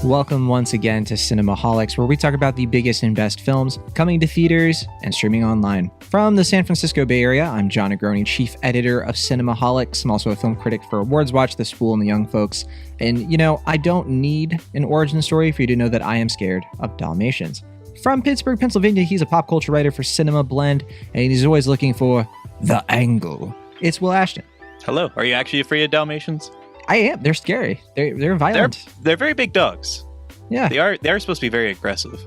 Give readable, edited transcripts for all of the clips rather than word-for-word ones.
Welcome once again to Cinemaholics, where we talk about the biggest and best films coming to theaters and streaming online. From the San Francisco Bay Area, I'm John Negroni, chief editor of Cinemaholics. I'm also a film critic for Awards Watch, The Spool, and The Young Folks. And, you know, I don't need an origin story for you to know that I am scared of Dalmatians. From Pittsburgh, Pennsylvania, he's a pop culture writer for Cinema Blend, and he's always looking for the angle. It's Will Ashton. Hello. Are you actually afraid of Dalmatians? I am. They're scary. They're violent. They're very big dogs. Yeah. They are supposed to be very aggressive.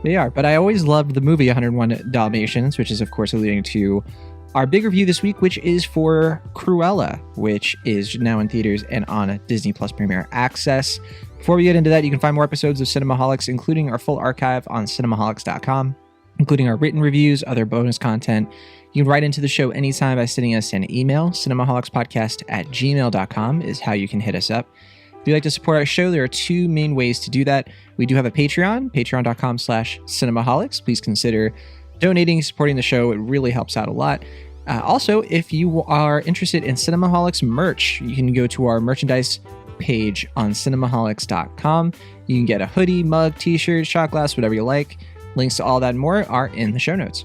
They are. But I always loved the movie 101 Dalmatians, which is, of course, alluding to our big review this week, which is for Cruella, which is now in theaters and on Disney Plus Premier Access. Before we get into that, you can find more episodes of Cinemaholics, including our full archive on cinemaholics.com, including our written reviews, other bonus content. You can write into the show anytime by sending us an email. cinemaholicspodcast@gmail.com is how you can hit us up. If you'd like to support our show, there are two main ways to do that. We do have a Patreon, patreon.com/cinemaholics. Please consider donating, supporting the show. It really helps out a lot. Also, if you are interested in Cinemaholics merch, you can go to our merchandise page on cinemaholics.com. You can get a hoodie, mug, t-shirt, shot glass, whatever you like. Links to all that and more are in the show notes.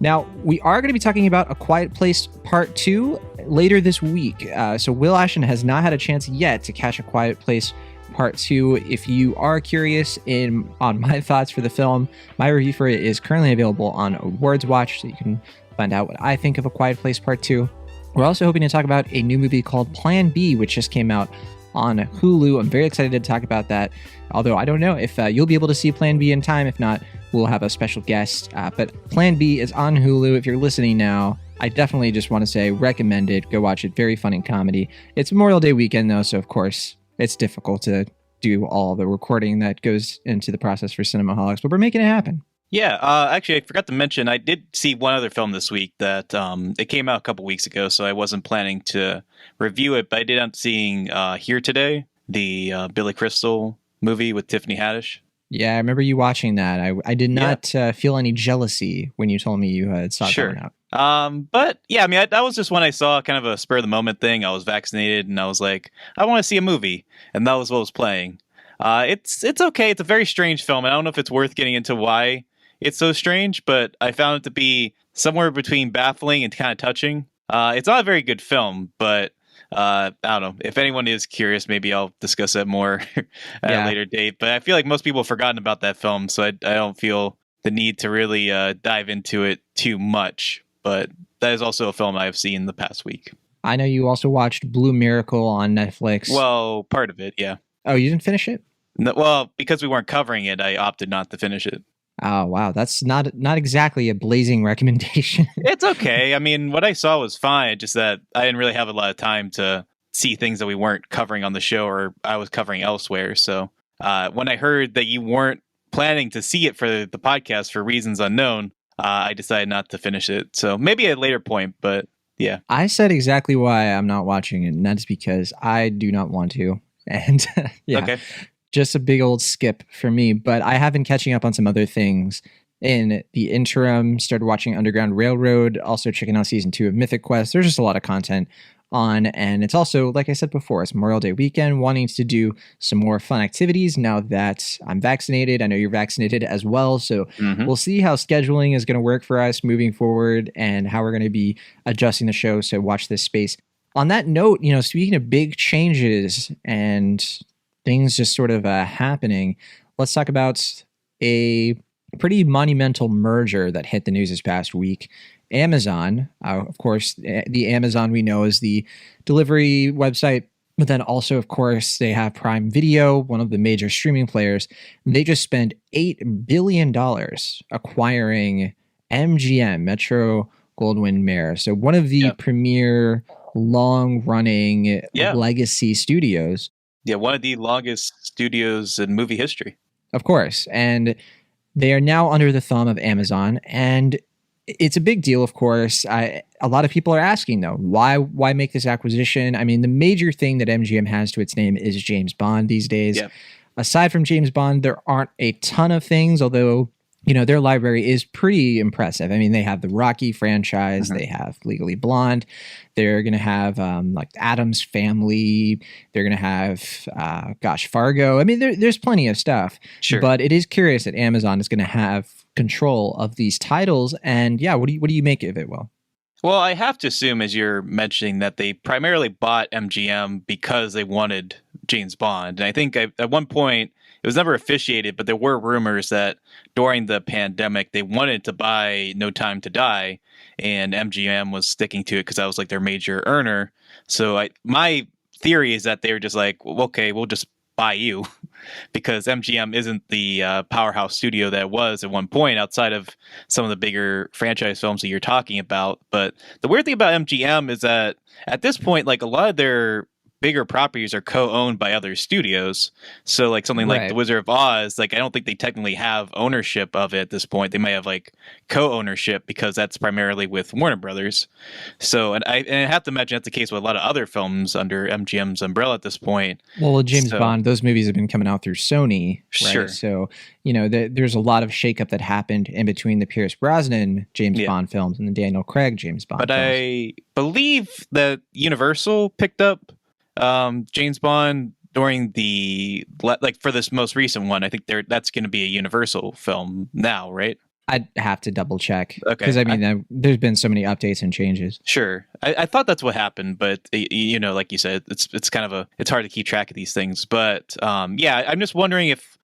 Now, we are going to be talking about A Quiet Place Part 2 later this week. So Will Ashton has not had a chance yet to catch A Quiet Place Part 2. If you are curious on my thoughts for the film, my review for it is currently available on Awards Watch, so you can find out what I think of A Quiet Place Part 2. We're also hoping to talk about a new movie called Plan B, which just came out on Hulu. I'm very excited to talk about that, although I don't know if you'll be able to see Plan B in time. If not, we'll have a special guest. But Plan B is on Hulu. If you're listening now, I definitely just want to say recommend it. Go watch it. Very funny comedy. It's Memorial Day weekend, though, so of course it's difficult to do all the recording that goes into the process for Cinemaholics, but we're making it happen. Yeah, actually, I forgot to mention, I did see one other film this week that it came out a couple weeks ago, so I wasn't planning to review it, but I did end up seeing Here Today, the Billy Crystal movie with Tiffany Haddish. Yeah, I remember you watching that. I did not feel any jealousy when you told me you had saw it going out. But yeah, I mean, that was just when I saw kind of a spur of the moment thing. I was vaccinated and I was like, I want to see a movie. And that was what was playing. It's okay. It's a very strange film. And I don't know if it's worth getting into why it's so strange, but I found it to be somewhere between baffling and kind of touching. It's not a very good film, but I don't know. If anyone is curious, maybe I'll discuss that more at a later date. But I feel like most people have forgotten about that film, so I don't feel the need to really dive into it too much. But that is also a film I've seen the past week. I know you also watched Blue Miracle on Netflix. Well, part of it, yeah. Oh, you didn't finish it? No, well, because we weren't covering it, I opted not to finish it. Oh, wow. That's not exactly a blazing recommendation. It's okay. I mean, what I saw was fine. Just that I didn't really have a lot of time to see things that we weren't covering on the show or I was covering elsewhere. So when I heard that you weren't planning to see it for the podcast for reasons unknown, I decided not to finish it. So maybe at a later point, but yeah. I said exactly why I'm not watching it, and that's because I do not want to. And yeah. Okay. Just a big old skip for me, but I have been catching up on some other things in the interim. Started watching Underground Railroad, also checking out season 2 of Mythic Quest. There's just a lot of content on, and it's also, like I said before, it's Memorial Day weekend, wanting to do some more fun activities now that I'm vaccinated. I know you're vaccinated as well, so we'll see how scheduling is going to work for us moving forward and how we're going to be adjusting the show, so watch this space. On that note, you know, speaking of big changes and things just sort of happening, let's talk about a pretty monumental merger that hit the news this past week. Amazon, of course, the Amazon we know is the delivery website, but then also, of course, they have Prime Video, one of the major streaming players. They just spent $8 billion acquiring MGM, Metro Goldwyn Mayer. So one of the premier long-running legacy studios. Yeah, one of the longest studios in movie history. Of course. And they are now under the thumb of Amazon. And it's a big deal, of course. A lot of people are asking, though, why make this acquisition? I mean, the major thing that MGM has to its name is James Bond these days. Yeah. Aside from James Bond, there aren't a ton of things, although their library is pretty impressive. I mean, they have the Rocky franchise, Mhm. they have Legally Blonde, they're going to have like Adam's Family, they're going to have, Fargo. I mean, there's plenty of stuff, Sure. but it is curious that Amazon is going to have control of these titles. And yeah, what do you make of it, Will? Well, I have to assume, as you're mentioning, that they primarily bought MGM because they wanted James Bond. And I think at one point, it was never officiated, but there were rumors that during the pandemic, they wanted to buy No Time to Die, and MGM was sticking to it because that was like their major earner. So my theory is that they were just like, well, okay, we'll just buy you because MGM isn't the powerhouse studio that it was at one point outside of some of the bigger franchise films that you're talking about. But the weird thing about MGM is that at this point, like a lot of their bigger properties are co-owned by other studios. So like something like The Right. Wizard of Oz, like I don't think they technically have ownership of it at this point. They may have like co-ownership because that's primarily with Warner Brothers. So and I have to imagine that's the case with a lot of other films under MGM's umbrella at this point. Well, with James So Bond, those movies have been coming out through Sony, right? sure. So, there's a lot of shakeup that happened in between the Pierce Brosnan James Yeah. Bond films and the Daniel Craig James Bond But films. I believe that Universal picked up James Bond during like for this most recent one. I think that's going to be a Universal film now, right? I'd have to double check Okay. because I mean, there's been so many updates and changes. Sure. I thought that's what happened, but like you said, it's kind of it's hard to keep track of these things. But yeah, I'm just wondering if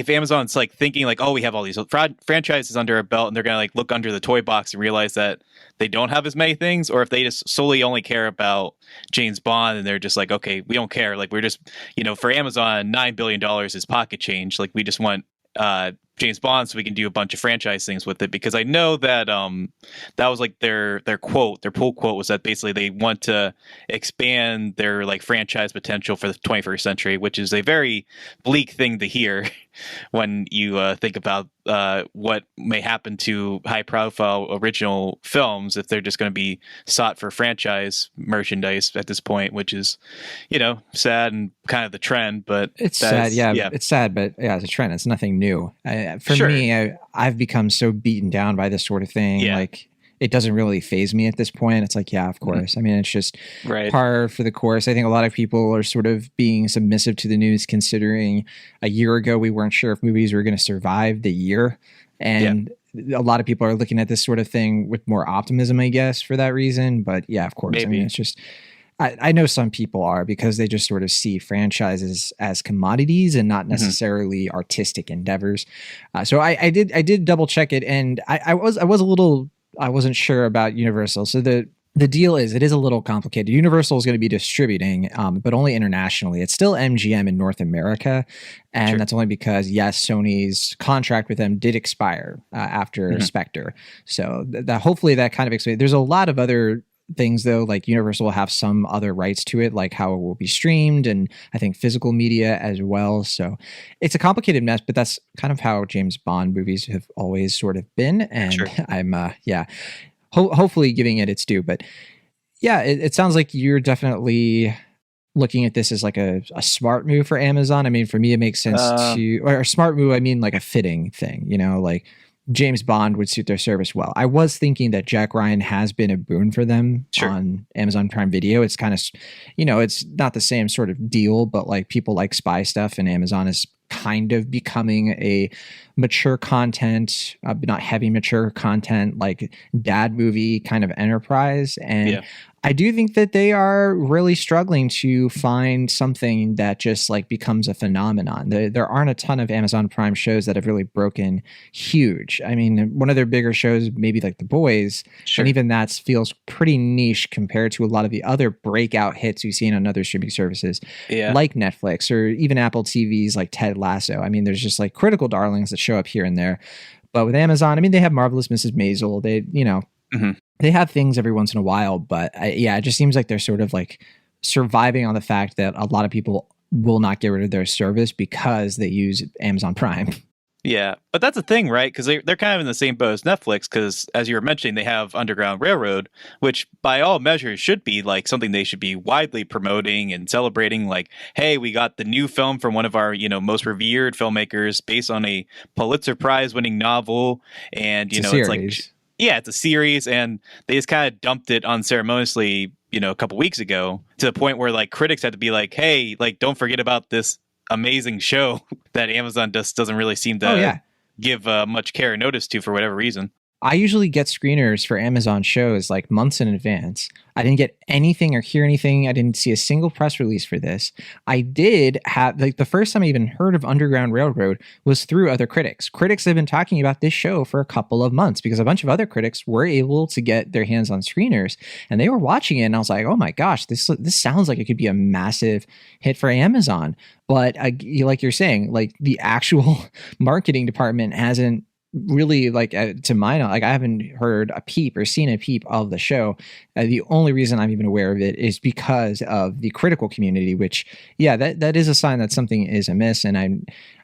Amazon's like thinking like, oh, we have all these franchises under our belt, and they're gonna like look under the toy box and realize that they don't have as many things, or if they just solely only care about James Bond and they're just like, okay, we don't care. Like we're just, for Amazon, $9 billion is pocket change. Like we just want James Bond so we can do a bunch of franchise things with it, because I know that that was like their pull quote was that basically they want to expand their like franchise potential for the 21st century, which is a very bleak thing to hear when you think about what may happen to high profile original films if they're just going to be sought for franchise merchandise at this point, which is sad and kind of the trend. But It's sad, yeah. It's sad, but yeah, it's a trend. It's nothing new. For Sure. me, I've become so beaten down by this sort of thing. Yeah. Like, it doesn't really phase me at this point. It's like, yeah, of course. I mean, it's just Right. par for the course. I think a lot of people are sort of being submissive to the news, considering a year ago we weren't sure if movies were going to survive the year, and a lot of people are looking at this sort of thing with more optimism, I guess, for that reason. But yeah, of course. I mean, Maybe. it's just. I know some people are, because they just sort of see franchises as commodities and not necessarily artistic endeavors. So I did double check it, and I was a little, I wasn't sure about Universal. So the deal is, it is a little complicated. Universal is going to be distributing, but only internationally. It's still MGM in North America, and Sure. that's only because Sony's contract with them did expire after Spectre. So that hopefully that kind of explains. There's a lot of other things though, like Universal will have some other rights to it, like how it will be streamed, and I think physical media as well. So it's a complicated mess, but that's kind of how James Bond movies have always sort of been. And Sure. I'm hopefully giving it its due. But yeah, it sounds like you're definitely looking at this as like a smart move for Amazon. I mean, for me, it makes sense or a smart move. I mean, like a fitting thing, like James Bond would suit their service well. I was thinking that Jack Ryan has been a boon for them on Amazon Prime Video. It's kind of, it's not the same sort of deal, but like people like spy stuff, and Amazon is kind of becoming a mature content, but not heavy mature content, like dad movie kind of enterprise. And I do think that they are really struggling to find something that just like becomes a phenomenon. There aren't a ton of Amazon Prime shows that have really broken huge. I mean, one of their bigger shows, maybe like The Boys, and even that feels pretty niche compared to a lot of the other breakout hits we've seen on other streaming services, like Netflix or even Apple TVs, like Ted Lasso. I mean, there's just like critical darlings that show up here and there. But with Amazon, I mean, they have Marvelous Mrs. Maisel. They, they have things every once in a while, but it just seems like they're sort of like surviving on the fact that a lot of people will not get rid of their service because they use Amazon Prime. Yeah, but that's the thing, right? Because they're kind of in the same boat as Netflix. Because as you were mentioning, they have Underground Railroad, which by all measures should be like something they should be widely promoting and celebrating. Like, hey, we got the new film from one of our most revered filmmakers based on a Pulitzer Prize winning novel, and It's a it's like, series. yeah, it's a series, and they just kind of dumped it unceremoniously, a couple weeks ago, to the point where like critics had to be like, hey, like don't forget about this amazing show that Amazon just doesn't really seem Oh to yeah. give much care or notice to for whatever reason. I usually get screeners for Amazon shows like months in advance. I didn't get anything or hear anything. I didn't see a single press release for this. I did have, like, the first time I even heard of Underground Railroad was through other critics. Critics have been talking about this show for a couple of months because a bunch of other critics were able to get their hands on screeners and they were watching it. And I was like, oh my gosh, this sounds like it could be a massive hit for Amazon. But like you're saying, like the actual marketing department hasn't really, like, to my knowledge, like I haven't heard a peep or seen a peep of the show. The only reason I'm even aware of it is because of the critical community, which, yeah, that is a sign that something is amiss. And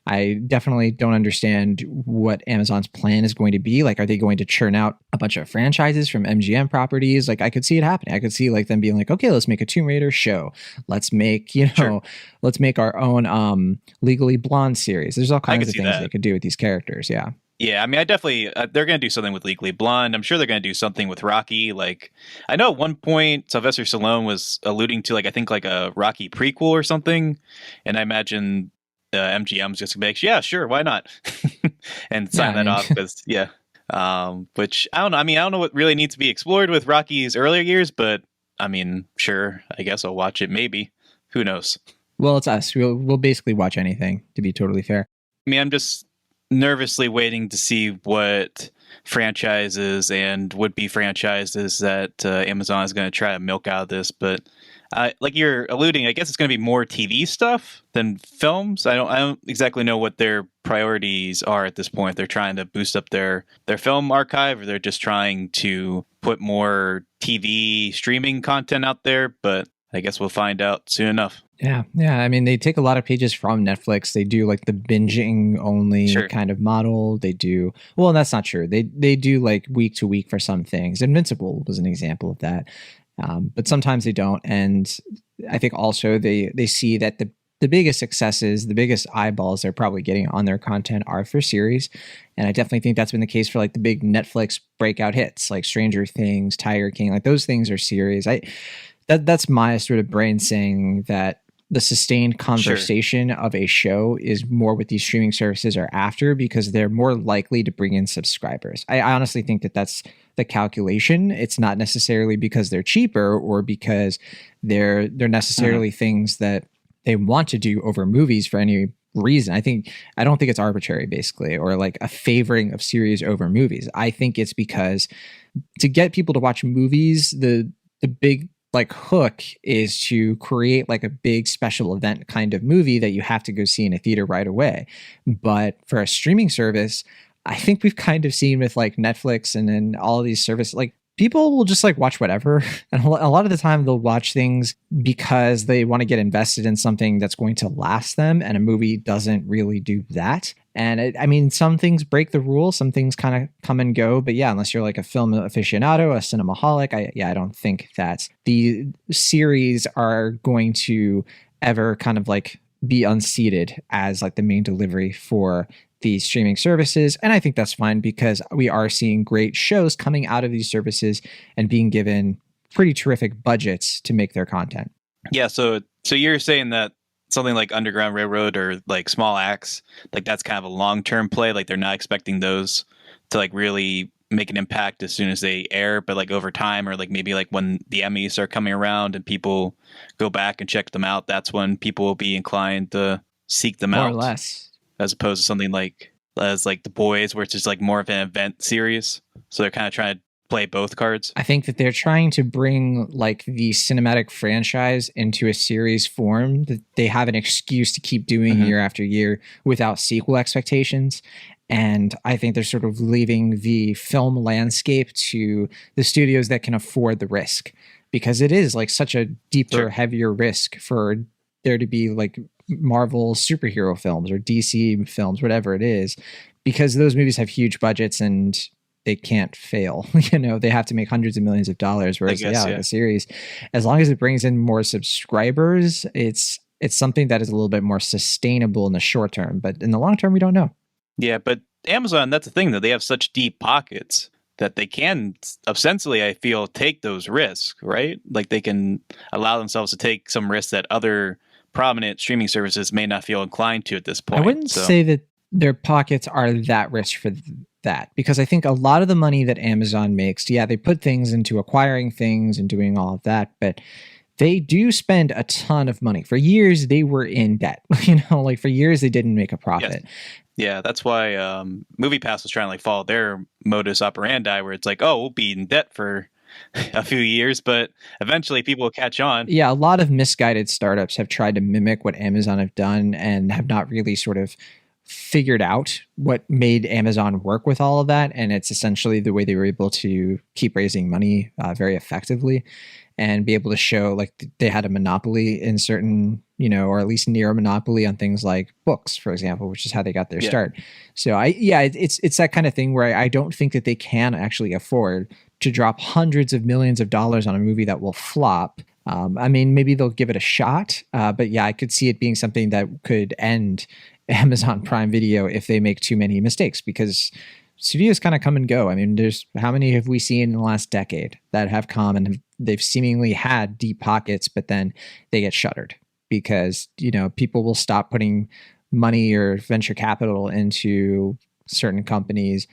I definitely don't understand what Amazon's plan is going to be. Like, are they going to churn out a bunch of franchises from MGM properties? Like, I could see it happening. I could see like them being like, okay, let's make a Tomb Raider show. Let's make, Sure. let's make our own Legally Blonde series. There's all I kinds could of see things that. they could do with these characters. Yeah. Yeah, I mean, I definitely they're going to do something with Legally Blonde. I'm sure they're going to do something with Rocky. Like, I know at one point Sylvester Stallone was alluding to, like, I think like a Rocky prequel or something, and I imagine MGM's just gonna be like, yeah, sure, why not, and Yeah. sign I that mean, off because yeah. Which I don't know. I mean, I don't know what really needs to be explored with Rocky's earlier years, but I mean, sure, I guess I'll watch it. Maybe, who knows? well, it's us. We'll basically watch anything, to be totally fair. I mean, I'm just nervously waiting to see what franchises and would-be franchises that Amazon is going to try to milk out of this. But like you're alluding, I guess it's going to be more TV stuff than films. I don't exactly know what their priorities are at this point. They're trying to boost up their film archive, or they're just trying to put more TV streaming content out there. But I guess we'll find out soon enough. Yeah, yeah. I mean, they take a lot of pages from Netflix. They do like the binging only Sure. kind of model. They do, well, that's not true. They do like week to week for some things. Invincible was an example of that, but sometimes they don't. And I think also they see that the biggest successes, the biggest eyeballs they're probably getting on their content are for series. And I definitely think that's been the case for like the big Netflix breakout hits, like Stranger Things, Tiger King. Like those things are series. That's my sort of brain saying that the sustained Sure. conversation of a show is more what these streaming services are after because they're more likely to bring in subscribers. I honestly think that that's the calculation. It's not necessarily because they're cheaper or because they're necessarily things that they want to do over movies for any reason. I don't think it's arbitrary, basically, or like a favoring of series over movies. I think it's because to get people to watch movies, the big like hook is to create like a big special event kind of movie that you have to go see in a theater right away. But for a streaming service, I think we've kind of seen with like Netflix and then all of these services, like people will just like watch whatever. And a lot of the time they'll watch things because they want to get invested in something that's going to last them. And a movie doesn't really do that. And I mean, some things break the rule, some things kind of come and go. But yeah, unless you're like a film aficionado, a cinemaholic, I don't think that the series are going to ever kind of like be unseated as like the main delivery for the streaming services. And I think that's fine because we are seeing great shows coming out of these services and being given pretty terrific budgets to make their content. Yeah, so you're saying that something like Underground Railroad or like Small Axe, like that's kind of a long-term play. Like they're not expecting those to like really make an impact as soon as they air, but like over time, or like maybe like when the Emmys are coming around and people go back and check them out, that's when people will be inclined to seek them More out, or less. as opposed to something like as like The Boys, where it's just like more of an event series. So they're kind of trying to play both cards. I think that they're trying to bring like the cinematic franchise into a series form that they have an excuse to keep doing year after year without sequel expectations. And I think they're sort of leaving the film landscape to the studios that can afford the risk because it is like such a deeper, Sure. heavier risk for there to be like Marvel superhero films or DC films, whatever it is, because those movies have huge budgets and they can't fail. They have to make hundreds of millions of dollars. Whereas, like a series, as long as it brings in more subscribers, it's something that is a little bit more sustainable in the short term. But in the long term, we don't know. Yeah, but Amazon, that's the thing, though. They have such deep pockets that they can ostensibly, I feel, take those risks, right? Like they can allow themselves to take some risks that other prominent streaming services may not feel inclined to at this point. I wouldn't say that their pockets are that rich for that, because I think a lot of the money that Amazon makes, they put things into acquiring things and doing all of that, but they do spend a ton of money. For years, they were in debt. Like for years, they didn't make a profit. Yes. Yeah, that's why MoviePass was trying to like follow their modus operandi, where it's like, oh, we'll be in debt for a few years, but eventually people will catch on. Yeah, a lot of misguided startups have tried to mimic what Amazon have done and have not really sort of figured out what made Amazon work with all of that. And it's essentially the way they were able to keep raising money very effectively and be able to show like they had a monopoly in certain, or at least near a monopoly on things like books, for example, which is how they got their start. So it's that kind of thing where I don't think that they can actually afford to drop hundreds of millions of dollars on a movie that will flop. Maybe they'll give it a shot, but I could see it being something that could end Amazon Prime Video if they make too many mistakes, because studios kind of come and go. There's how many have we seen in the last decade that have come and they've seemingly had deep pockets, but then they get shuttered because, people will stop putting money or venture capital into certain companies.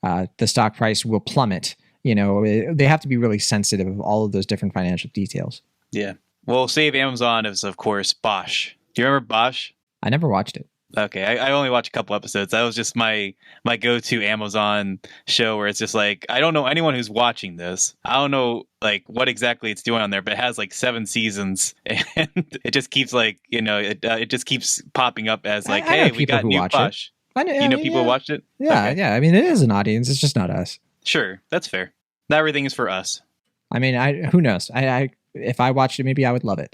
The stock price will plummet. They have to be really sensitive of all of those different financial details. Yeah. Well, save Amazon is, of course, Bosch. Do you remember Bosch? I never watched it. Okay, I only watched a couple episodes. That was just my go-to Amazon show where it's just like, I don't know anyone who's watching this. I don't know like what exactly it's doing on there, but it has like 7 seasons and it just keeps like, it just keeps popping up as like, hey, we got new Bosch. People who watched it? Yeah, okay. Yeah. It is an audience. It's just not us. Sure, that's fair. Not everything is for us. Who knows? If I watched it, maybe I would love it.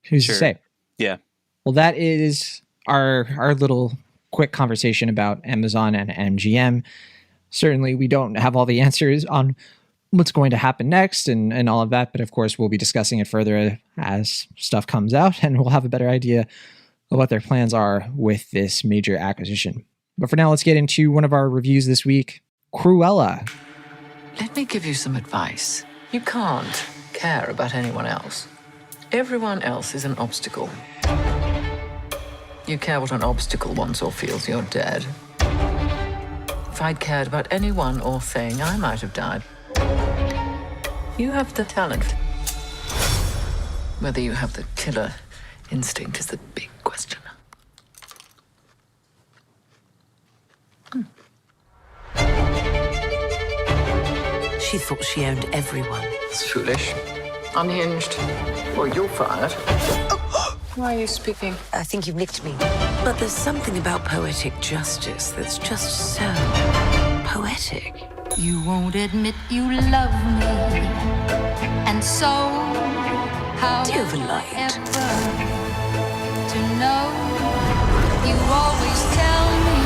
Who's to say? Yeah. Well, that is our little quick conversation about Amazon and MGM. Certainly, we don't have all the answers on what's going to happen next and all of that, but of course, we'll be discussing it further as stuff comes out, and we'll have a better idea of what their plans are with this major acquisition. But for now, let's get into one of our reviews this week, Cruella. Let me give you some advice. You can't care about anyone else. Everyone else is an obstacle. You care what an obstacle wants or feels, you're dead. If I'd cared about anyone or thing, I might have died. You have the talent. Whether you have the killer instinct is the big question. She thought she owned everyone. It's foolish. Unhinged. Well, you're fired. Why are you speaking? I think you've nicked me. But there's something about poetic justice that's just so poetic. You won't admit you love me, and so how Do you have a light? ever to know? You always tell me.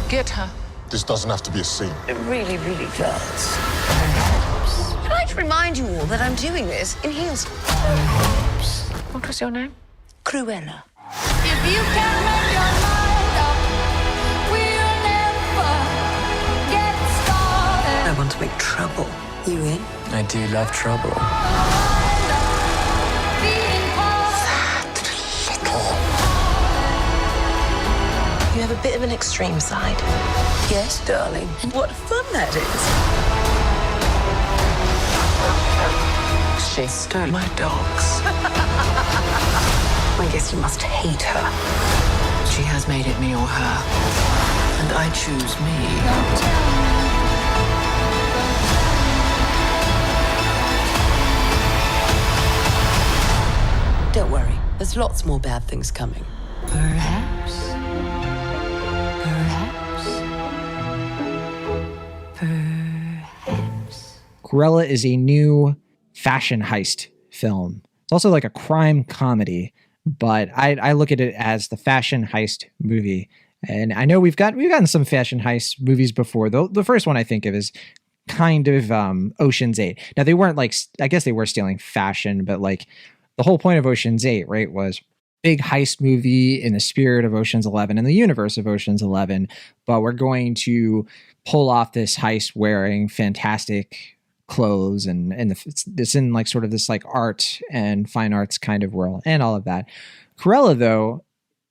Get her. This doesn't have to be a scene. It really, really does. I'd like to remind you all that I'm doing this in heels. What was your name? Cruella. If you can make your mind up, we'll never get started. I want to make trouble. You in? I do love trouble. Being hard. You have a bit of an extreme side. Yes, darling. And what fun that is. She stole my dogs. I guess you must hate her. She has made it me or her. And I choose me. Don't worry. There's lots more bad things coming. Perhaps. Cruella is a new fashion heist film. It's also like a crime comedy. but I look at it as the fashion heist movie. And I know we've gotten some fashion heist movies before. The first one I think of is kind of Ocean's 8. Now they weren't like, I guess they were stealing fashion, but like the whole point of Ocean's 8, right, was big heist movie in the spirit of Ocean's 11 and the universe of Ocean's 11, but we're going to pull off this heist wearing fantastic clothes and it's in like sort of this like art and fine arts kind of world and all of that. Cruella, though,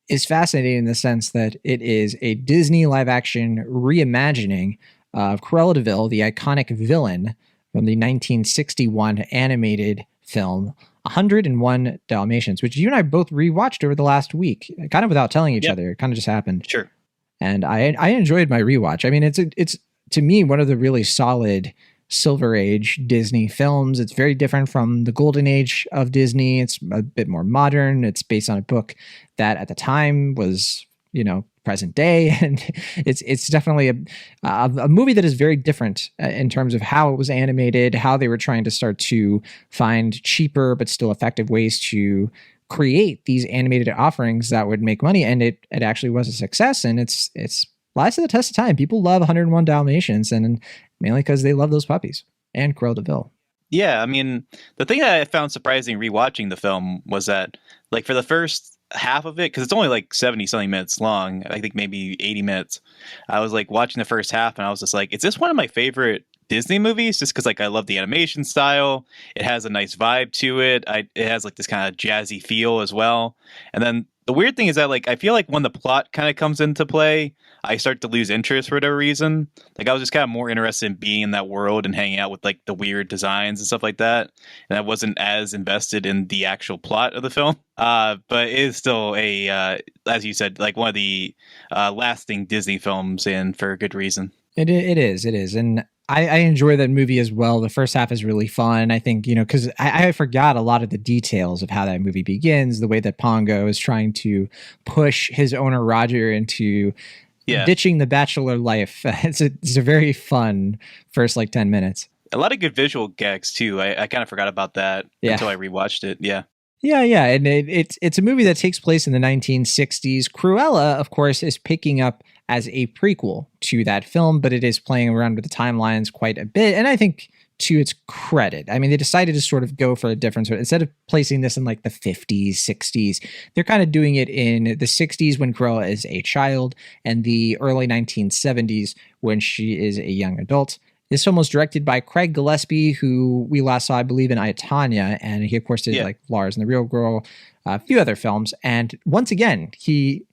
is fascinating in the sense that it is a Disney live action reimagining of Cruella de Vil, the iconic villain from the 1961 animated film 101 Dalmatians, which you and I both rewatched over the last week, kind of without telling each other. It kind of just happened. Sure. And I enjoyed my rewatch. I mean, it's to me one of the really solid Silver Age Disney films. It's very different from the Golden Age of Disney. It's a bit more modern. It's based on a book that at the time was, present day, and it's definitely a movie that is very different in terms of how it was animated, how they were trying to start to find cheaper but still effective ways to create these animated offerings that would make money, and it actually was a success, and it's lies to the test of time. People love 101 Dalmatians, and mainly because they love those puppies and Cruella de Vil. Yeah, I mean, the thing that I found surprising rewatching the film was that, like, for the first half of it, because it's only like 70 something minutes long, I think maybe 80 minutes, I was like watching the first half and I was just like, is this one of my favorite Disney movies? Just because like I love the animation style, it has a nice vibe to it, it has like this kind of jazzy feel as well. And then the weird thing is that like I feel like when the plot kind of comes into play, I start to lose interest for whatever reason. Like I was just kind of more interested in being in that world and hanging out with like the weird designs and stuff like that. And I wasn't as invested in the actual plot of the film. But it is still as you said, like one of the lasting Disney films, and for good reason. It is. And I enjoy that movie as well. The first half is really fun. I think, because I forgot a lot of the details of how that movie begins, the way that Pongo is trying to push his owner Roger into ditching the bachelor life. It's a very fun first like 10 minutes. A lot of good visual gags too. I kind of forgot about that until I rewatched it. Yeah. Yeah. And it's a movie that takes place in the 1960s. Cruella, of course, is picking up as a prequel to that film, but it is playing around with the timelines quite a bit. And I think to its credit, I mean, they decided to sort of go for a different sort. Instead of placing this in like the 50s, 60s, they're kind of doing it in the 60s when Cruella is a child and the early 1970s when she is a young adult. This film was directed by Craig Gillespie, who we last saw, I believe, in I, Tonya, and he, of course, did like Lars and the Real Girl, a few other films. And once again, he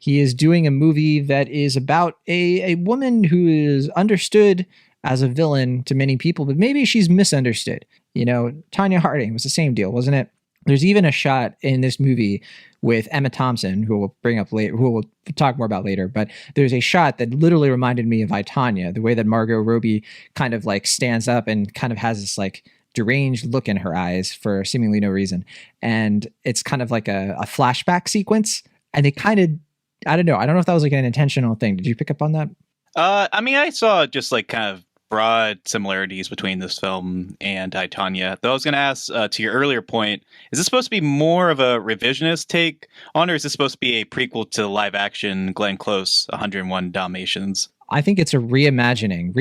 is doing a movie that is about a woman who is understood as a villain to many people, but maybe she's misunderstood. Tonya Harding was the same deal, wasn't it? There's even a shot in this movie with Emma Thompson, who we'll bring up later, who we'll talk more about later. But there's a shot that literally reminded me of I, Tonya, the way that Margot Robbie kind of like stands up and kind of has this like deranged look in her eyes for seemingly no reason. And it's kind of like a flashback sequence. And they kind of, I don't know if that was like an intentional thing. Did you pick up on that? I mean, I saw just like kind of broad similarities between this film and I, Tonya. Though I was going to ask, to your earlier point, is this supposed to be more of a revisionist take on, or is this supposed to be a prequel to the live action Glenn Close 101 Dalmatians? I think it's a reimagining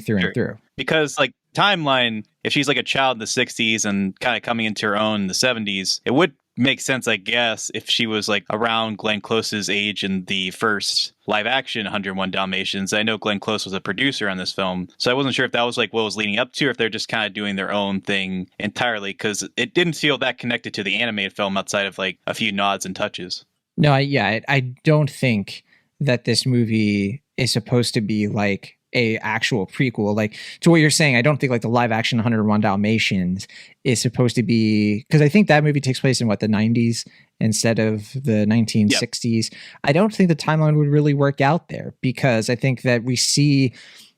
through and through. Because like timeline, if she's like a child in the 60s and kind of coming into her own in the 70s, it would make sense, I guess, if she was like around Glenn Close's age in the first live action 101 Dalmatians. I know Glenn Close was a producer on this film, so I wasn't sure if that was like what was leading up to, or if they're just kind of doing their own thing entirely, because it didn't feel that connected to the animated film outside of like a few nods and touches. No, I don't think that this movie is supposed to be like a actual prequel. Like, to what you're saying, I don't think like the live action 101 Dalmatians is supposed to be, because I think that movie takes place in the 90s instead of the 1960s. Yep. I don't think the timeline would really work out there, because I think that we see,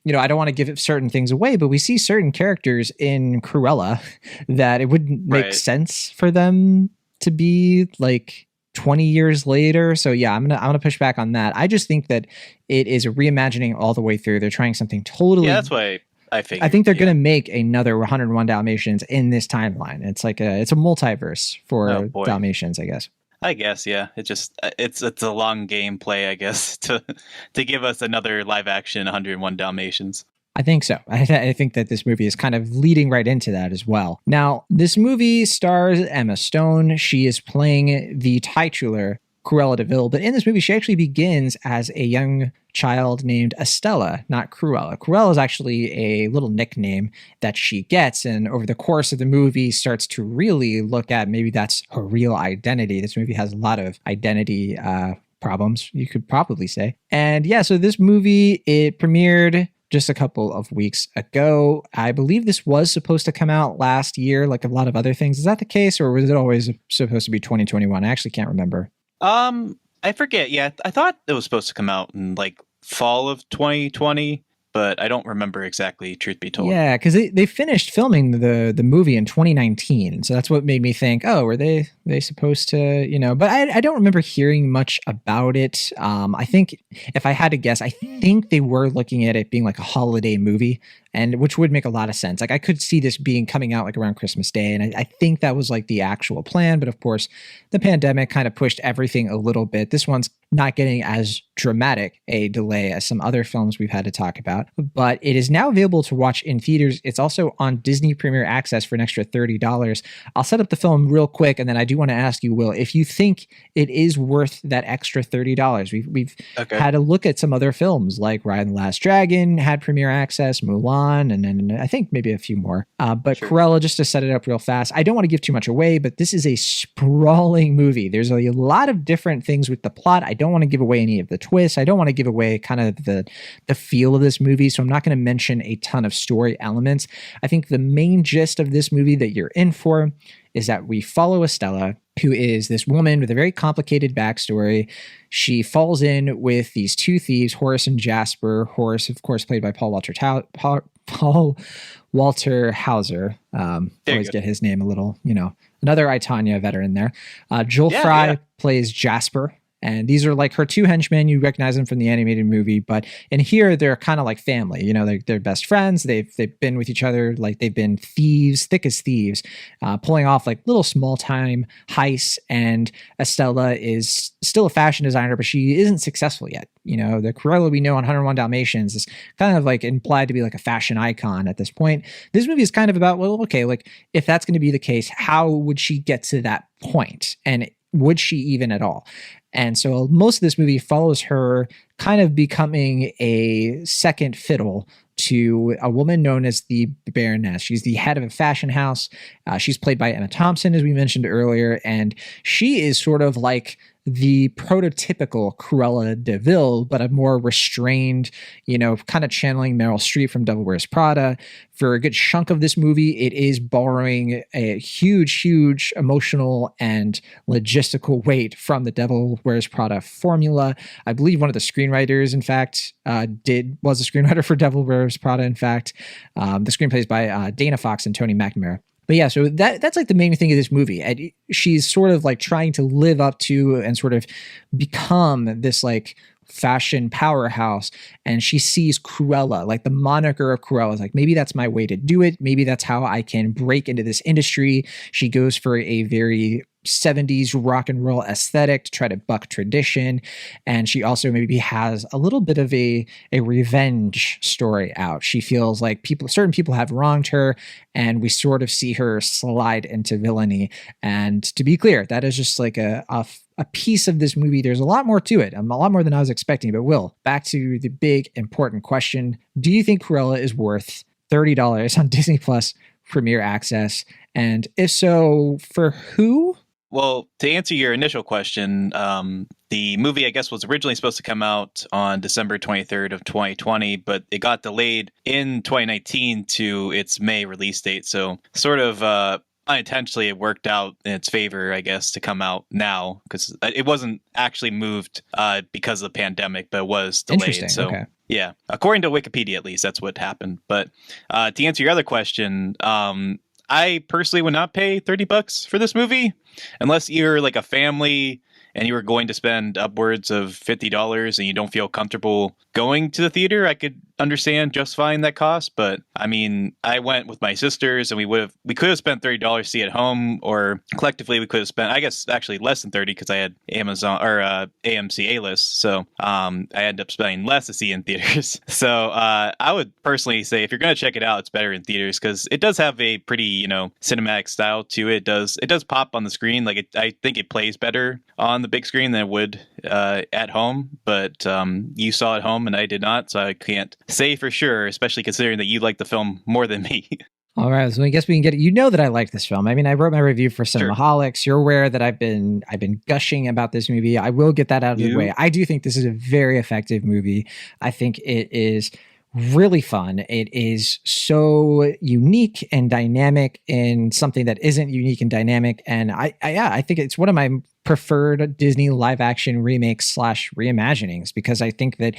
I don't want to give certain things away, but we see certain characters in Cruella that it wouldn't make sense for them to be like 20 years later. So yeah, I'm gonna push back on that. I just think that it is a reimagining all the way through. They're trying something totally. Yeah, that's why I figured. I think they're gonna make another 101 Dalmatians in this timeline. It's like it's a multiverse for Dalmatians, I guess. I guess, yeah. It's a long game play, I guess, to give us another live action 101 Dalmatians. I think so. I think that this movie is kind of leading right into that as well. Now, this movie stars Emma Stone. She is playing the titular Cruella de Vil, but in this movie, she actually begins as a young child named Estella, not Cruella. Cruella is actually a little nickname that she gets, and over the course of the movie starts to really look at maybe that's her real identity. This movie has a lot of identity problems, you could probably say. And yeah, so this movie, it premiered just a couple of weeks ago. I believe this was supposed to come out last year, like a lot of other things. Is that the case, or was it always supposed to be 2021? I actually can't remember. I forget. Yeah, I thought it was supposed to come out in like fall of 2020, but I don't remember exactly, truth be told. Yeah, because they finished filming the movie in 2019, so that's what made me think, oh, were they supposed to, But I don't remember hearing much about it. I think if I had to guess, I think they were looking at it being like a holiday movie, and which would make a lot of sense. Like I could see this coming out like around Christmas Day, and I think that was like the actual plan. But of course, the pandemic kind of pushed everything a little bit. This one's not getting as dramatic a delay as some other films we've had to talk about, but it is now available to watch in theaters. It's also on Disney Premier Access for an extra $30. I'll set up the film real quick, and then I do want to ask you, Will, if you think it is worth that extra $30. We've had a look at some other films like Ride the Last Dragon had Premier Access, Mulan, and then I think maybe a few more. But sure. Cruella, just to set it up real fast, I don't want to give too much away, but this is a sprawling movie. There's a lot of different things with the plot. I don't want to give away any of the twists. I don't want to give away kind of the feel of this movie, so I'm not going to mention a ton of story elements. I think the main gist of this movie that you're in for is that we follow Estella, who is this woman with a very complicated backstory. She falls in with these two thieves, Horace and Jasper. Horace, of course, played by Paul Walter Hauser. Always get his name a little, another I, Tonya veteran there. Joel Fry plays Jasper. And these are like her two henchmen. You recognize them from the animated movie, but in here they're kind of like family. They're best friends. They've been with each other, like they've been thieves, thick as thieves, pulling off like little small time heists. And Estella is still a fashion designer, but she isn't successful yet. The Cruella we know on 101 Dalmatians is kind of like implied to be like a fashion icon at this point. This movie is kind of about, well, okay, like if that's going to be the case, how would she get to that point? And would she even at all? And so most of this movie follows her kind of becoming a second fiddle to a woman known as the Baroness. She's the head of a fashion house. She's played by Emma Thompson, as we mentioned earlier, and she is sort of like the prototypical Cruella de Vil, but a more restrained, kind of channeling Meryl Streep from Devil Wears Prada. For a good chunk of this movie, it is borrowing a huge emotional and logistical weight from the Devil Wears Prada formula. I believe one of the screenwriters, in fact, was a screenwriter for Devil Wears Prada, in fact. The screenplay is by Dana Fox and Tony McNamara. But yeah, so that's like the main thing of this movie. And she's sort of like trying to live up to and sort of become this like fashion powerhouse, and she sees Cruella, like the moniker of Cruella, is like, maybe that's my way to do it. Maybe that's how I can break into this industry. She goes for a very 70s rock and roll aesthetic to try to buck tradition. And she also maybe has a little bit of a revenge story out. She feels like certain people have wronged her, and we sort of see her slide into villainy. And to be clear, that is just like a piece of this movie. There's a lot more to it, a lot more than I was expecting. But Will, back to the big important question. Do you think Cruella is worth $30 on Disney Plus Premier Access? And if so, for who? Well, to answer your initial question, the movie, I guess, was originally supposed to come out on December 23rd of 2020, but it got delayed in 2019 to its May release date. So sort of unintentionally, it worked out in its favor, I guess, to come out now, because it wasn't actually moved because of the pandemic, but it was delayed. So, okay. Yeah, according to Wikipedia, at least, that's what happened. But to answer your other question, I personally would not pay $30 for this movie unless you're like a family and you were going to spend upwards of $50 and you don't feel comfortable going to the theater. I could understand justifying that cost, but I mean, I went with my sisters and we could have spent $30 to see it at home, or collectively we could have spent, I guess, actually less than 30 because I had Amazon or AMC A-list. So I ended up spending less to see in theaters. So I would personally say if you're going to check it out, it's better in theaters because it does have a pretty, cinematic style to it. It does pop on the screen. Like I think it plays better on the big screen than it would at home, but you saw it at home and I did not, so I can't say for sure, especially considering that you like the film more than me. All right, so I guess we can get it. You know that I like this film. I mean, I wrote my review for Cinemaholics. You're aware that I've been gushing about this movie. I will get that out of the way. I do think this is a very effective movie. I think it is really fun. It is so unique and dynamic in something that isn't unique and dynamic. And I think it's one of my preferred Disney live action remakes / reimaginings, because I think that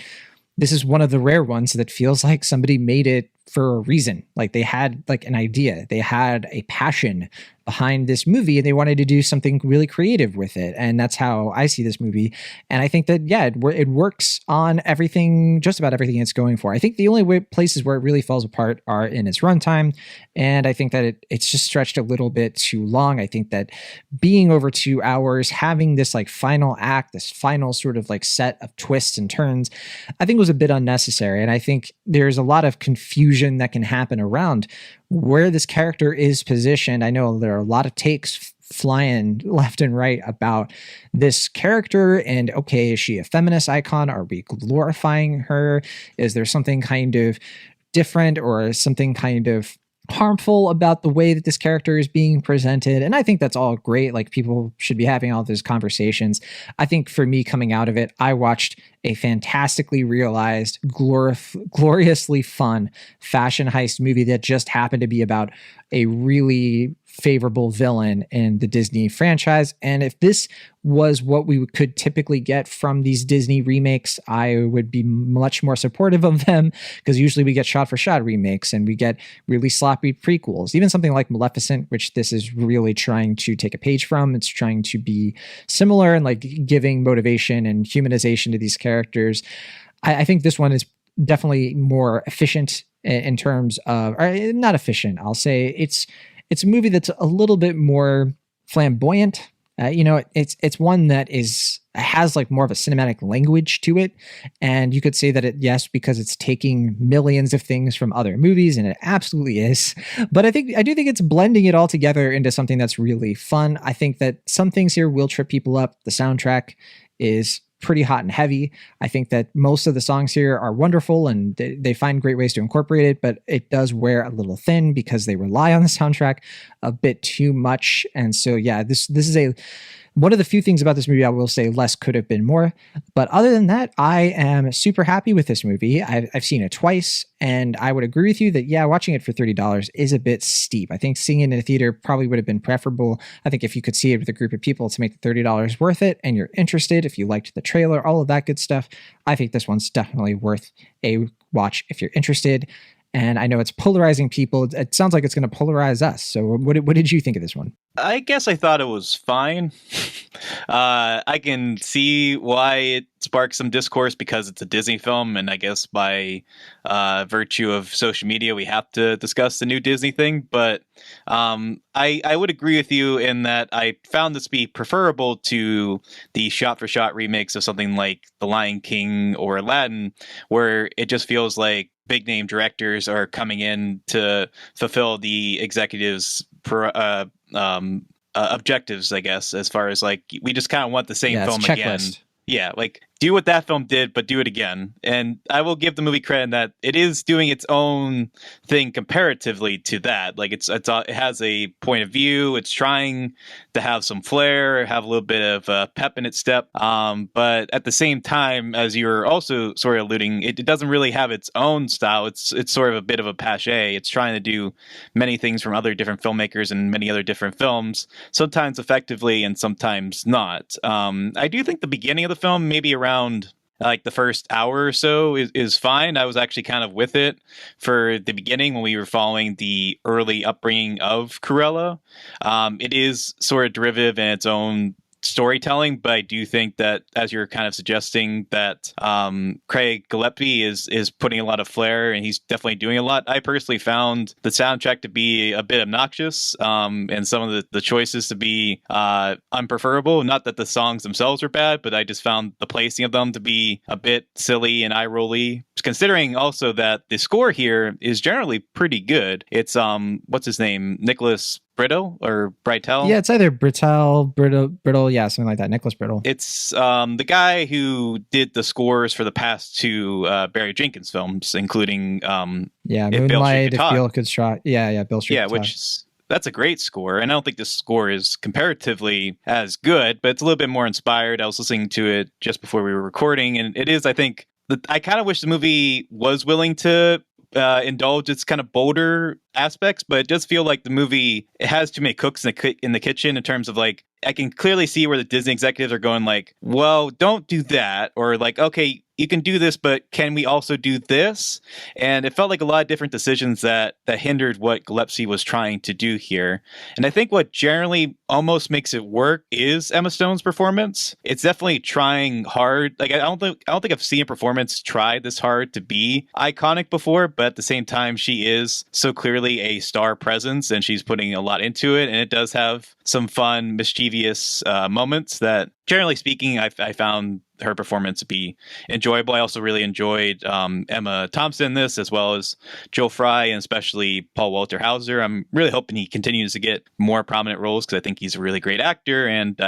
this is one of the rare ones that feels like somebody made it for a reason. Like they had like an idea, they had a passion behind this movie, and they wanted to do something really creative with it. And that's how I see this movie. And I think that, yeah, it works on everything, just about everything it's going for. I think the only places where it really falls apart are in its runtime. And I think that it's just stretched a little bit too long. I think that being over 2 hours, having this like final act, this final sort of like set of twists and turns, I think was a bit unnecessary. And I think there's a lot of confusion that can happen around where this character is positioned. I know there are a lot of takes flying left and right about this character, and okay, is she a feminist icon? Are we glorifying her? Is there something kind of different or something kind of harmful about the way that this character is being presented? And I think that's all great. Like, people should be having all those conversations. I think for me, coming out of it, I watched a fantastically realized, gloriously fun fashion heist movie that just happened to be about a really favorable villain in the Disney franchise. And if this was what we could typically get from these Disney remakes, I would be much more supportive of them, because usually we get shot for shot remakes and we get really sloppy prequels. Even something like Maleficent, which this is really trying to take a page from. It's trying to be similar and like giving motivation and humanization to these characters. I think this one is definitely more efficient in terms of, or not efficient, I'll say it's a movie that's a little bit more flamboyant. It's one that has like more of a cinematic language to it. And you could say that yes, because it's taking millions of things from other movies, and it absolutely is. But I do think it's blending it all together into something that's really fun. I think that some things here will trip people up. The soundtrack is pretty hot and heavy. I think that most of the songs here are wonderful and they find great ways to incorporate it, but it does wear a little thin because they rely on the soundtrack a bit too much. And so, yeah, this is one of the few things about this movie I will say less could have been more. But other than that, I am super happy with this movie. I've seen it twice, and I would agree with you that, yeah, watching it for $30 is a bit steep. I think seeing it in a theater probably would have been preferable. I think if you could see it with a group of people to make the $30 worth it, and you're interested, if you liked the trailer, all of that good stuff, I think this one's definitely worth a watch if you're interested. And I know it's polarizing people. It sounds like it's going to polarize us. So what did you think of this one? I guess I thought it was fine. I can see why it sparks some discourse because it's a Disney film, and I guess by virtue of social media, we have to discuss the new Disney thing. But I would agree with you in that I found this to be preferable to the shot-for-shot remakes of something like The Lion King or Aladdin, where it just feels like big name directors are coming in to fulfill the executives' objectives, I guess, as far as like we just kind of want the same film again. Yeah, like do what that film did, but do it again. And I will give the movie credit in that it is doing its own thing comparatively to that. Like it has a point of view. It's trying to have some flair, have a little bit of pep in its step. But at the same time, as you're also sort of alluding, it doesn't really have its own style. It's sort of a bit of a paché. It's trying to do many things from other different filmmakers and many other different films, sometimes effectively and sometimes not. I do think the beginning of the film, maybe around like the first hour or so is fine. I was actually kind of with it for the beginning when we were following the early upbringing of Cruella. It is sort of derivative in its own storytelling, but I do think that, as you're kind of suggesting, that Craig Gillespie is putting a lot of flair, and he's definitely doing a lot. I personally found the soundtrack to be a bit obnoxious, and some of the choices to be unpreferable. Not that the songs themselves are bad, but I just found the placing of them to be a bit silly and eye-rolly, considering also that the score here is generally pretty good. It's what's his name, Nicholas Brittle or Britell? Yeah, it's either Brittle, yeah, something like that. Nicholas Brittle. It's the guy who did the scores for the past two Barry Jenkins films, including yeah, If Beale Street Moonlight, Could If Talk. Beale Could Talk. Yeah, Beale Street. Yeah, Could Talk. which is, that's a great score, and I don't think this score is comparatively as good, but it's a little bit more inspired. I was listening to it just before we were recording, and it is, I think, I kind of wish the movie was willing to indulge its kind of bolder aspects, but it does feel like the movie, it has too many cooks in the kitchen, in terms of like, I can clearly see where the Disney executives are going like, well, don't do that, or like, okay, you can do this, but can we also do this? And it felt like a lot of different decisions that hindered what Gillespie was trying to do here. And I think what generally almost makes it work is Emma Stone's performance. It's definitely trying hard. Like, I don't think I've seen a performance try this hard to be iconic before, but at the same time, she is so clearly a star presence, and she's putting a lot into it. And it does have some fun, mischievous moments that, generally speaking, I found her performance to be enjoyable. I also really enjoyed Emma Thompson in this, as well as Joe Fry, and especially Paul Walter Hauser. I'm really hoping he continues to get more prominent roles, because I think he's a really great actor, and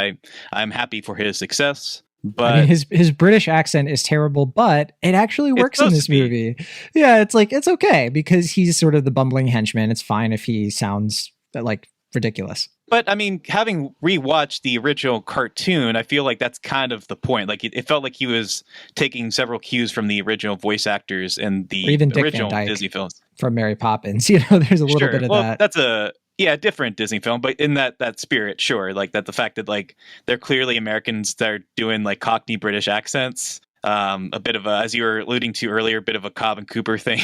I'm happy for his success. But I mean, his British accent is terrible, but it actually works in this movie. Yeah, it's like, it's okay, because he's sort of the bumbling henchman. It's fine if he sounds like ridiculous. But I mean, having rewatched the original cartoon, I feel like that's kind of the point. Like, it felt like he was taking several cues from the original voice actors in the even Dick original Van Dyke Disney films. From Mary Poppins. You know, there's a little bit of that. That's a different Disney film, but in that spirit, sure. Like, that the fact that like they're clearly Americans that are doing like Cockney British accents. A bit of a, as you were alluding to earlier, a bit of a Cobb and Cooper thing,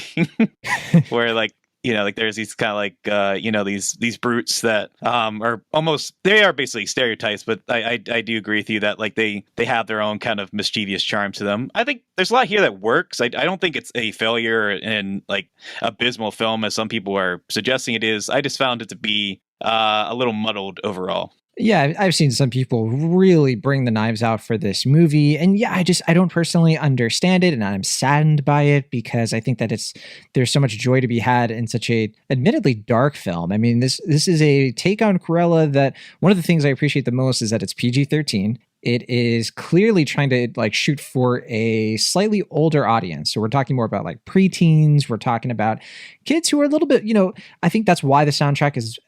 where like, you know, like there's these kind of like, you know, these brutes that are almost, they are basically stereotypes, but I do agree with you that like they have their own kind of mischievous charm to them. I think there's a lot here that works. I don't think it's a failure and like abysmal film, as some people are suggesting it is. I just found it to be a little muddled overall. Yeah, I've seen some people really bring the knives out for this movie. And yeah, I don't personally understand it, and I'm saddened by it, because I think that there's so much joy to be had in such a admittedly dark film. I mean, this is a take on Cruella that one of the things I appreciate the most is that it's PG-13. It is clearly trying to like shoot for a slightly older audience. So we're talking more about like preteens. We're talking about kids who are a little bit, you know, I think that's why the soundtrack is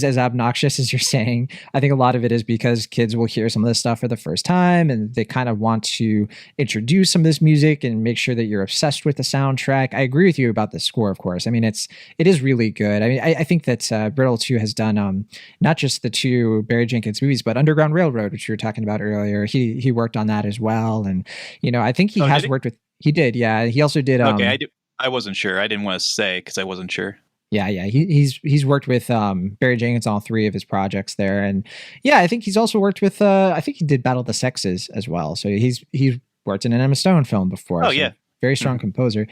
as obnoxious as you're saying. I think a lot of it is because kids will hear some of this stuff for the first time, and they kind of want to introduce some of this music and make sure that you're obsessed with the soundtrack. I agree with you about the score, of course. I mean, it is really good. I mean, I think that Brittle too has done not just the two Barry Jenkins movies, but Underground Railroad, which we were talking about earlier. He worked on that as well, and you know, I think he has worked with. He did, yeah. He also did. Okay, I wasn't sure. I didn't want to say because I wasn't sure. Yeah. He's worked with Barry Jenkins on all three of his projects there, and yeah, I think he's also worked with. I think he did Battle of the Sexes as well. So he's worked in an Emma Stone film before. Oh so yeah, very strong composer.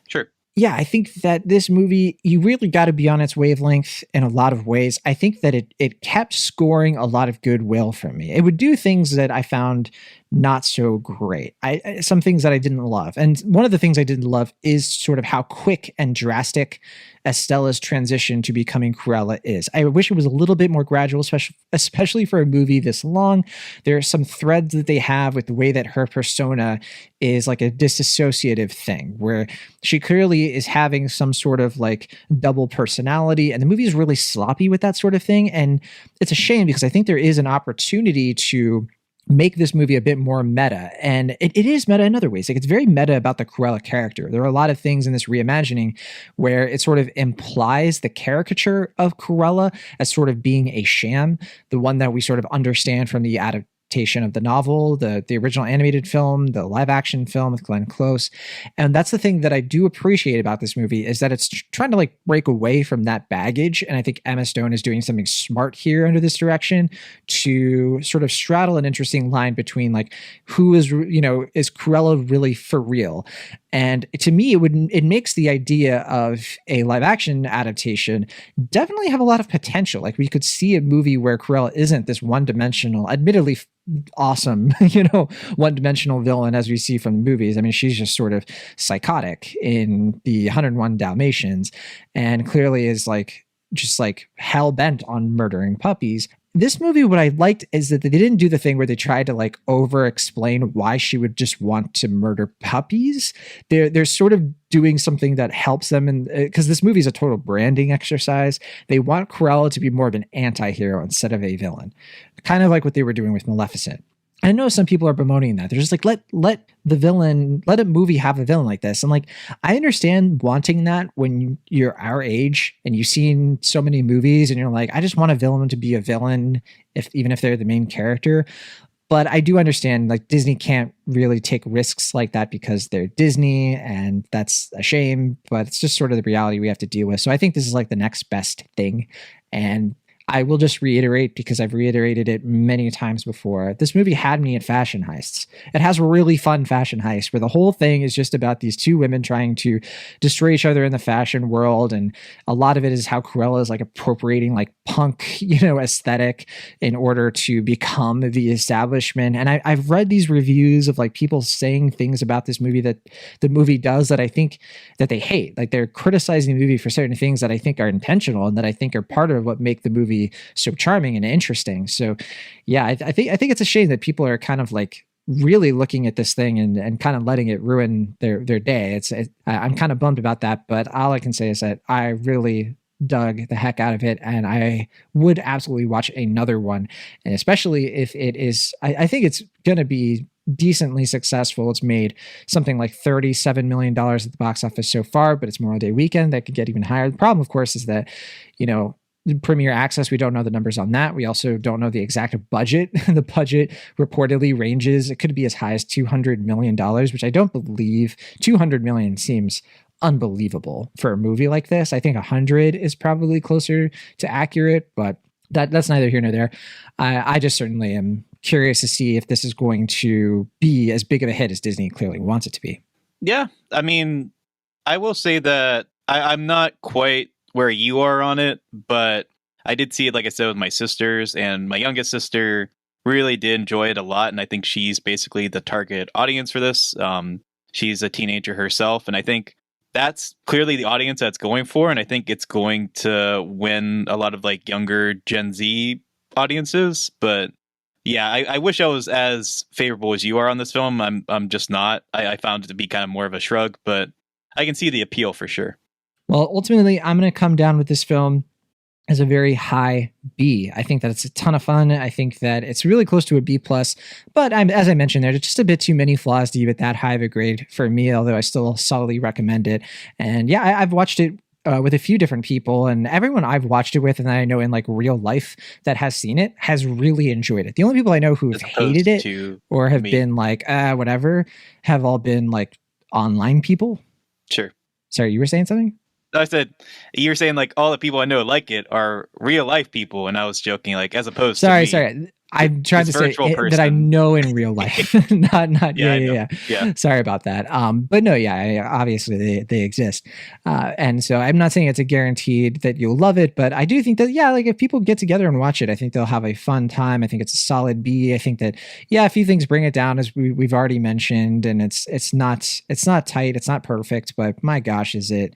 Sure. Yeah, I think that this movie, you really got to be on its wavelength in a lot of ways. I think that it kept scoring a lot of goodwill from me. It would do things that I found not so great. Some things that I didn't love. And one of the things I didn't love is sort of how quick and drastic Estella's transition to becoming Cruella is. I wish it was a little bit more gradual, especially for a movie this long. There are some threads that they have with the way that her persona is like a disassociative thing, where she clearly is having some sort of like double personality, and the movie is really sloppy with that sort of thing. And it's a shame, because I think there is an opportunity to make this movie a bit more meta, and it is meta in other ways. Like, it's very meta about the Cruella character. There are a lot of things in this reimagining where it sort of implies the caricature of Cruella as sort of being a sham, the one that we sort of understand from the adaptation adaptation of the novel, the original animated film, the live action film with Glenn Close. And that's the thing that I do appreciate about this movie, is that it's trying to like break away from that baggage. And I think Emma Stone is doing something smart here under this direction to sort of straddle an interesting line between like, who is, is Cruella really for real? And to me, it makes the idea of a live action adaptation definitely have a lot of potential. Like, we could see a movie where Cruella isn't this one dimensional, admittedly awesome, one dimensional villain as we see from the movies. I mean, she's just sort of psychotic in the 101 Dalmatians, and clearly is like just like hell bent on murdering puppies. This movie, what I liked is that they didn't do the thing where they tried to like over explain why she would just want to murder puppies. They're sort of doing something that helps them, and because this movie is a total branding exercise, they want Cruella to be more of an anti-hero instead of a villain, kind of like what they were doing with Maleficent. I know some people are bemoaning that. They're just like, let a movie have a villain like this. And like, I understand wanting that when you're our age and you've seen so many movies and you're like, I just want a villain to be a villain, even if they're the main character. But I do understand like Disney can't really take risks like that because they're Disney, and that's a shame, but it's just sort of the reality we have to deal with. So I think this is like the next best thing. And I will just reiterate, because I've reiterated it many times before, this movie had me at fashion heists. It has a really fun fashion heist where the whole thing is just about these two women trying to destroy each other in the fashion world. And a lot of it is how Cruella is like appropriating like punk, aesthetic in order to become the establishment. And I've read these reviews of like people saying things about this movie that the movie does that I think that they hate. Like, they're criticizing the movie for certain things that I think are intentional and that I think are part of what make the movie so charming and interesting. So yeah, I think it's a shame that people are kind of like really looking at this thing and kind of letting it ruin their day. I'm kind of bummed about that, but all I can say is that I really dug the heck out of it, and I would absolutely watch another one. And especially if it is, I think it's going to be decently successful. It's made something like $37 million at the box office so far, but it's Memorial Day weekend. That could get even higher. The problem, of course, is that, Premier Access, we don't know the numbers on that. We also don't know the exact budget. The budget reportedly ranges, it could be as high as $200 million, which I don't believe. $200 million seems unbelievable for a movie like this. I think 100 is probably closer to accurate, but that's neither here nor there. I just certainly am curious to see if this is going to be as big of a hit as Disney clearly wants it to be. Yeah, I mean, I will say that I'm not quite where you are on it, but I did see it, like I said, with my sisters, and my youngest sister really did enjoy it a lot. And I think she's basically the target audience for this. She's a teenager herself, and I think that's clearly the audience that's going for. And I think it's going to win a lot of like younger Gen Z audiences. But yeah, I wish I was as favorable as you are on this film. I'm just not. I found it to be kind of more of a shrug, but I can see the appeal for sure. Well, ultimately, I'm going to come down with this film as a very high B. I think that it's a ton of fun. I think that it's really close to a B+, but as I mentioned, there's just a bit too many flaws to give it that high of a grade for me, although I still solidly recommend it. And yeah, I've watched it with a few different people, and everyone I've watched it with and that I know in like real life that has seen it has really enjoyed it. The only people I know who have hated it or have been like, whatever, have all been like online people. Sure. Sorry, you were saying something? I said, you're saying like all the people I know like it are real life people, and I was joking, like as opposed to me. Sorry. I'm trying to say that I know in real life, not. Yeah. Sorry about that. But no, yeah, obviously they exist, and so I'm not saying it's a guaranteed that you'll love it, but I do think that like if people get together and watch it, I think they'll have a fun time. I think it's a solid B. I think that a few things bring it down, as we've already mentioned, and it's not tight, it's not perfect, but my gosh, is it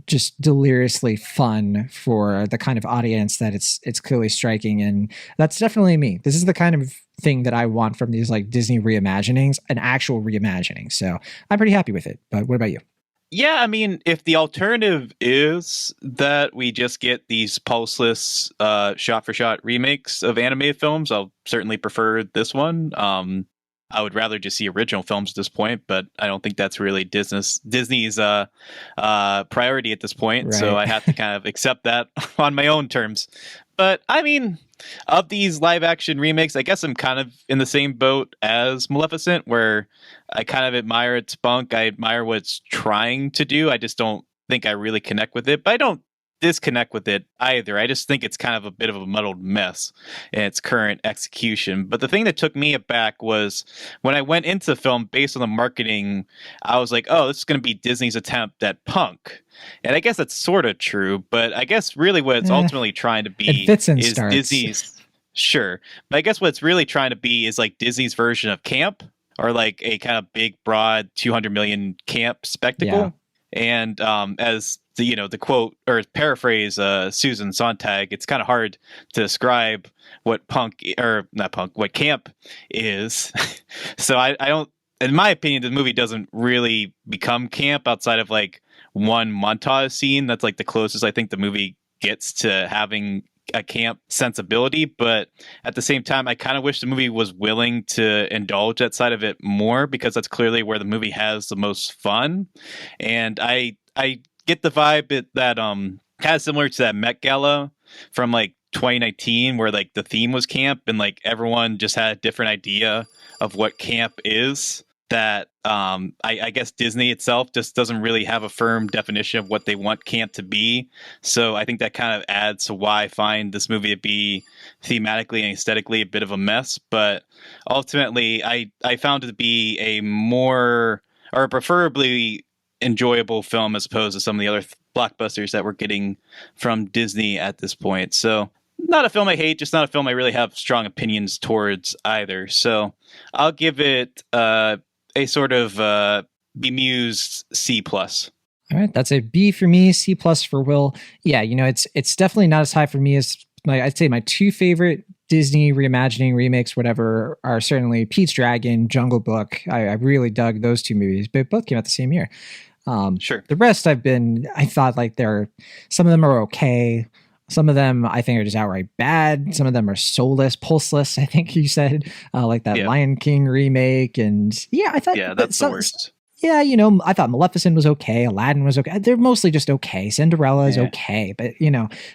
just deliriously fun for the kind of audience that it's clearly striking. And that's definitely me. This is the kind of thing that I want from these like Disney reimaginings, an actual reimagining. So I'm pretty happy with it. But what about you? Yeah, I mean, if the alternative is that we just get these pulseless shot-for-shot remakes of animated films, I'll certainly prefer this one. I would rather just see original films at this point, but I don't think that's really Disney's priority at this point. So Right. I have to kind of accept that on my own terms. But I mean, of these live action remakes, I guess I'm kind of in the same boat as Maleficent, where I kind of admire its spunk. I admire what it's trying to do. I just don't think I really connect with it. But I don't disconnect with it either. I just think it's kind of a bit of a muddled mess in its current execution. But the thing that took me aback was when I went into the film based on the marketing, I was like, oh, this is going to be Disney's attempt at punk. And I guess that's sort of true, but I guess really what it's ultimately trying to be It fits in is starts. Disney's. Sure. But I guess what it's really trying to be is like Disney's version of camp, or like a kind of big, broad 200 million camp spectacle. And as the quote or paraphrase Susan Sontag, it's kind of hard to describe what what camp is. So I don't, in my opinion, the movie doesn't really become camp outside of like one montage scene. That's like the closest I think the movie gets to having a camp sensibility. But at the same time, I kind of wish the movie was willing to indulge that side of it more, because that's clearly where the movie has the most fun. And I get the vibe that kind of similar to that Met Gala from like 2019, where like the theme was camp and like everyone just had a different idea of what camp is. That I guess Disney itself just doesn't really have a firm definition of what they want camp to be. So I think that kind of adds to why I find this movie to be thematically and aesthetically a bit of a mess. But ultimately, I found it to be a more, or preferably, enjoyable film as opposed to some of the other blockbusters that we're getting from Disney at this point. So not a film I hate, just not a film I really have strong opinions towards either. So I'll give it a sort of bemused C+. All right, that's a B for me, C+ for Will. Yeah, it's definitely not as high for me as I'd say my two favorite Disney reimagining remakes, whatever, are certainly Pete's Dragon, Jungle Book. I really dug those two movies, but both came out the same year. Sure. The rest I thought like some of them are okay. Some of them I think are just outright bad. Some of them are soulless, pulseless, I think you said, like that Lion King remake. And I thought that's the worst. Yeah, I thought Maleficent was okay. Aladdin was okay. They're mostly just okay. Cinderella is okay. But,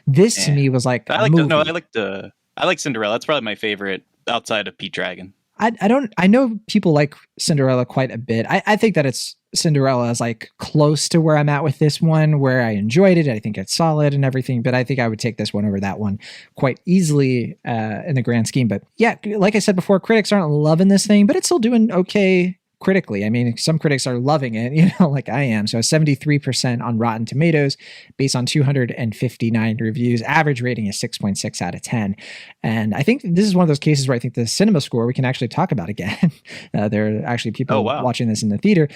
this to me was like I like Cinderella. That's probably my favorite outside of Pete Dragon. I know people like Cinderella quite a bit. I think that Cinderella is like close to where I'm at with this one, where I enjoyed it. I think it's solid and everything, but I think I would take this one over that one quite easily in the grand scheme. But yeah, like I said before, critics aren't loving this thing, but it's still doing okay critically. I mean, some critics are loving it, like I am. So 73% on Rotten Tomatoes based on 259 reviews. Average rating is 6.6 out of 10. And I think this is one of those cases where I think the cinema score we can actually talk about again. There are actually people watching this in the theater.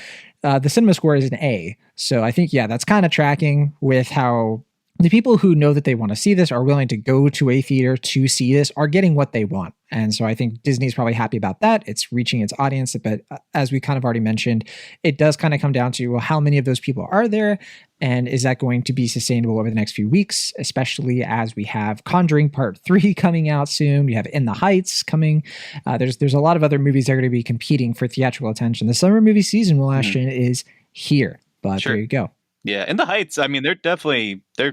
The cinema score is an A. So I think, that's kind of tracking with how the people who know that they want to see this, are willing to go to a theater to see this, are getting what they want. And so I think Disney's probably happy about that. It's reaching its audience. But as we kind of already mentioned, it does kind of come down to, well, how many of those people are there? And is that going to be sustainable over the next few weeks, especially as we have Conjuring Part 3 coming out soon. We have In the Heights coming. There's a lot of other movies that are going to be competing for theatrical attention. The summer movie season, Will Ashton, is here. But there you go. Yeah, In the Heights, I mean, they're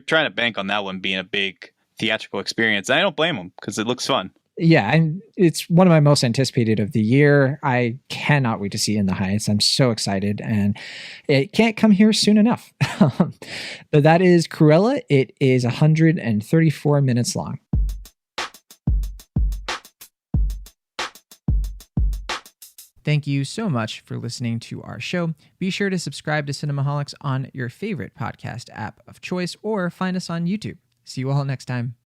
trying to bank on that one being a big theatrical experience. And I don't blame them, because it looks fun. Yeah, and it's one of my most anticipated of the year. I cannot wait to see In the Heights. I'm so excited, and it can't come here soon enough. But that is Cruella. It is 134 minutes long. Thank you so much for listening to our show. Be sure to subscribe to Cinemaholics on your favorite podcast app of choice, or find us on YouTube. See you all next time.